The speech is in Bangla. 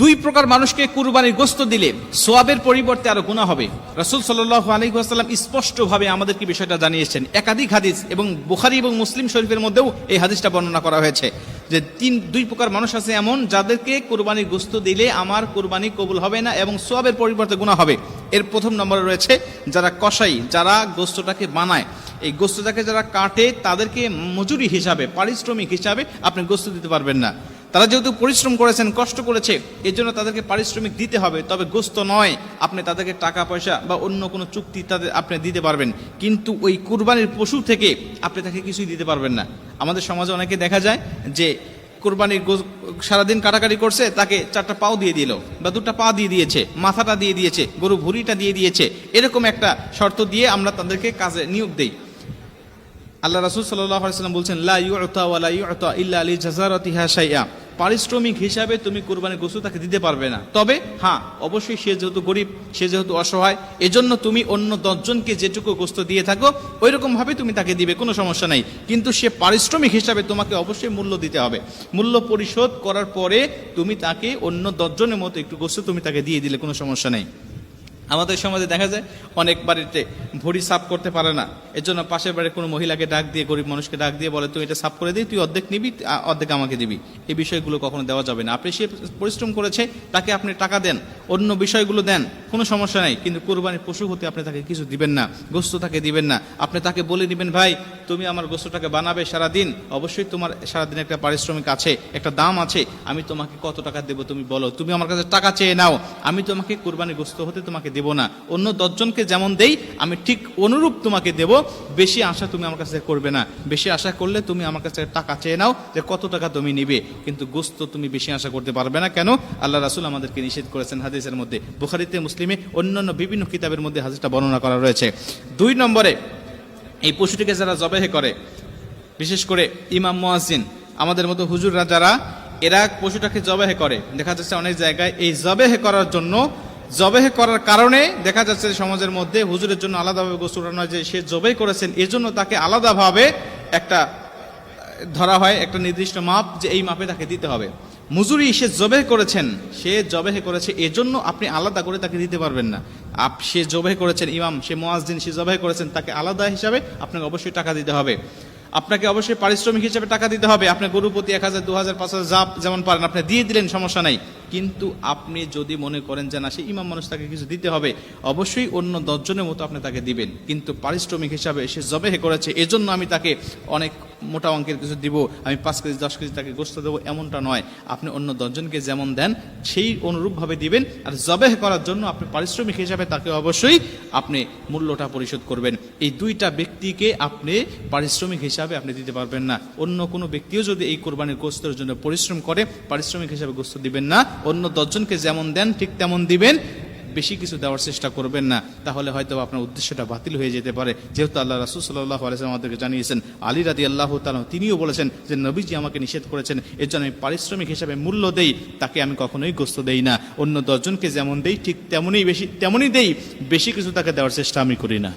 দুই প্রকার মানুষকে কুরবানির গোশত দিলে সোয়াবের পরিবর্তে আরো গুনাহ হবে। রাসূল সাল্লাল্লাহু আলাইহি ওয়াসাল্লাম স্পষ্টভাবে আমাদেরকে বিষয়টা জানিয়েছেন। একাধিক হাদিস এবং বুখারী এবং মুসলিম শরীফের মধ্যেও এই হাদিসটা বর্ণনা করা হয়েছে যে দুই প্রকার মানুষ আছে এমন, যাদেরকে কুরবানির গোশত দিলে আমার কুরবানি কবুল হবে না এবং সোয়াবের পরিবর্তে গুনাহ হবে। এর প্রথম নম্বরে রয়েছে যারা কসাই, যারা গোশতটাকে বানায়, এই গোশতটাকে যারা কাটে, তাদেরকে মজুরি হিসাবে, পারিশ্রমিক হিসাবে আপনি গোশত দিতে পারবেন না। তারা যেহেতু পরিশ্রম করেছেন, কষ্ট করেছে, এর জন্য তাদেরকে পারিশ্রমিক দিতে হবে, তবে গোশত নয়। আপনি তাদেরকে টাকা পয়সা বা অন্য কোনো চুক্তি তাদের আপনি দিতে পারবেন, কিন্তু ওই কুরবানির পশু থেকে আপনি তাকে কিছুই দিতে পারবেন না। আমাদের সমাজে অনেকে দেখা যায় যে কুরবানির সারাদিন কাটাকাটি করছে, তাকে 4টা পাও দিয়ে দিল বা 2টা পা দিয়ে দিয়েছে, মাথাটা দিয়ে দিয়েছে, গরু ভুঁড়িটা দিয়ে দিয়েছে, এরকম একটা শর্ত দিয়ে আমরা তাদেরকে কাজে নিয়োগ দেই। আল্লাহ রাসূল সাল্লাল্লাহু আলাইহি ওয়াসাল্লাম বলছেন, লা ইউতা ওয়া লা ইউতা ইল্লা লিজাযারাতিহা শাইআ। পারিশ্রমিক হিসাবে তুমি কুরবানির গোশত তাকে দিতে পারবে না, তবে হ্যাঁ, অবশ্যই সে যেহেতু গরিব, সে যেহেতু অসহায়, এজন্য তুমি অন্য 10 জনকে যেটুকু গোশত দিয়ে থাকো ওইরকম ভাবে তুমি তাকে দিবে, কোনো সমস্যা নাই। কিন্তু সে পারিশ্রমিক হিসাবে তোমাকে অবশ্যই মূল্য দিতে হবে। মূল্য পরিশোধ করার পরে তুমি তাকে অন্য 10 জনের মতো একটু গোশত তুমি তাকে দিয়ে দিলে কোনো সমস্যা নেই। আমাদের সমাজে দেখা যায় অনেক বাড়িতে ভুঁড়ি সাফ করতে পারে না, এর জন্য পাশের বাড়ির কোনো মহিলাকে ডাক দিয়ে, গরিব মানুষকে ডাক দিয়ে বলে, তুই এটা সাফ করে দিই, তুই অর্ধেক নিবি, অর্ধেক আমাকে দিবি। এই বিষয়গুলো কখনো দেওয়া যাবে না। আপনি, সে পরিশ্রম করেছে, তাকে আপনি টাকা দেন, অন্য বিষয়গুলো দেন, কোনো সমস্যা নাই, কিন্তু কুরবানির পশু হতে আপনি তাকে কিছু দিবেন না, গোশত তাকে দিবেন না। আপনি তাকে বলে দিবেন, ভাই তুমি আমার গোশতটাকে বানাবে সারাদিন, অবশ্যই তোমার সারাদিন একটা পারিশ্রমিক আছে, একটা দাম আছে, আমি তোমাকে কত টাকা দেবো তুমি বলো, তুমি আমার কাছে টাকা চেয়ে নাও, আমি তোমাকে কুরবানির গোশত হতে তোমাকে দেব না। অন্য 10 জনকে যেমন দেই আমি ঠিক অনুরূপ তোমাকে দেব। বেশি আশা তুমি আমার কাছে করবে না। বেশি আশা করলে তুমি আমার কাছে টাকা চেয়ে নাও যে কত টাকা তুমি নিবে, কিন্তু গোশত তুমি বেশি আশা করতে পারবে না। কেন? আল্লাহ রাসূল আমাদেরকে নিষেধ করেছেন হাদিসের মধ্যে, বুখারীতে, মুসলিমে, অন্যান্য বিভিন্ন কিতাবের মধ্যে হাদিসটা বর্ণনা করা রয়েছে। 2 নম্বরে, এই পশুটিকে যারা জবাহ করে, বিশেষ করে ইমাম মুয়াজ্জিন, আমাদের মতো হুজুররা যারা, এরা পশুটাকে জবাহ করে, দেখা যাচ্ছে অনেক জায়গায় এই জবাহ করার জন্য, জবাহ করার কারণে দেখা যাচ্ছে সমাজের মধ্যে হুজুরের জন্য আলাদাভাবে গোসল নয়, যে সে জবাহ করেছেন এজন্য তাকে আলাদাভাবে একটা ধরা হয়, একটা নির্দিষ্ট মাপ, যে এই মাপে তাকে দিতে হবে। মজুরি সে জবাহ করেছেন, সে জবাহ করেছে, এজন্য আপনি আলাদা করে তাকে দিতে পারবেন না। সে জবাহ করেছেন, ইমাম, সে মুয়াজ্জিন, সে জবাহ করেছেন, তাকে আলাদা হিসাবে আপনাকে অবশ্যই টাকা দিতে হবে। আপনাকে অবশ্যই পারিশ্রমিক হিসেবে টাকা দিতে হবে। আপনি গরু প্রতি 1000, 2000, 5000 যা যেমন পারেন আপনি দিয়ে দিলেন, সমস্যা নাই। কিন্তু আপনি যদি মনে করেন যে না, সে ইমাম মানুষ, তাকে কিছু দিতে হবে, অবশ্যই অন্য 10 জনের মতো আপনি তাকে দিবেন, কিন্তু পারিশ্রমিক হিসাবে সে জবাহ করেছে এজন্য আমি তাকে অনেক মোটা অঙ্কের কিছু দিব, আমি 5 কেজি 10 কেজি তাকে গোশত দেবো, এমনটা নয়। আপনি অন্য 10 জনকে যেমন দেন সেই অনুরূপভাবে দিবেন, আর জবাহ করার জন্য আপনি পারিশ্রমিক হিসাবে তাকে অবশ্যই আপনি মূল্যটা পরিশোধ করবেন। এই 2টা ব্যক্তিকে আপনি পারিশ্রমিক হিসাবে আপনি দিতে পারবেন না। অন্য কোনো ব্যক্তিও যদি এই কোরবানির গোশতের জন্য পরিশ্রম করে, পারিশ্রমিক হিসাবে গোশত দিবেন না। অন্য 10 জনকে যেমন দেন ঠিক তেমন দিবেন, বেশি কিছু দেওয়ার চেষ্টা করবেন না, তাহলে হয়তো আপনার উদ্দেশ্যটা বাতিল হয়ে যেতে পারে। যেহেতু আল্লাহ রাসূল সাল্লাল্লাহু আলাইহি ওয়াসাল্লাম আমাদেরকে জানিয়েছেন, আলী রাদিয়াল্লাহু তাআলা তিনিও বলেছেন যে নবীজি আমাকে নিষেধ করেছেন, এর জন্য আমি পারিশ্রমিক হিসাবে মূল্য দেই, তাকে আমি কখনোই গোশত দেই না। অন্য 10 জনকে যেমন দেই ঠিক তেমনই দেই, বেশি কিছু তাকে দেওয়ার চেষ্টা আমি করি না।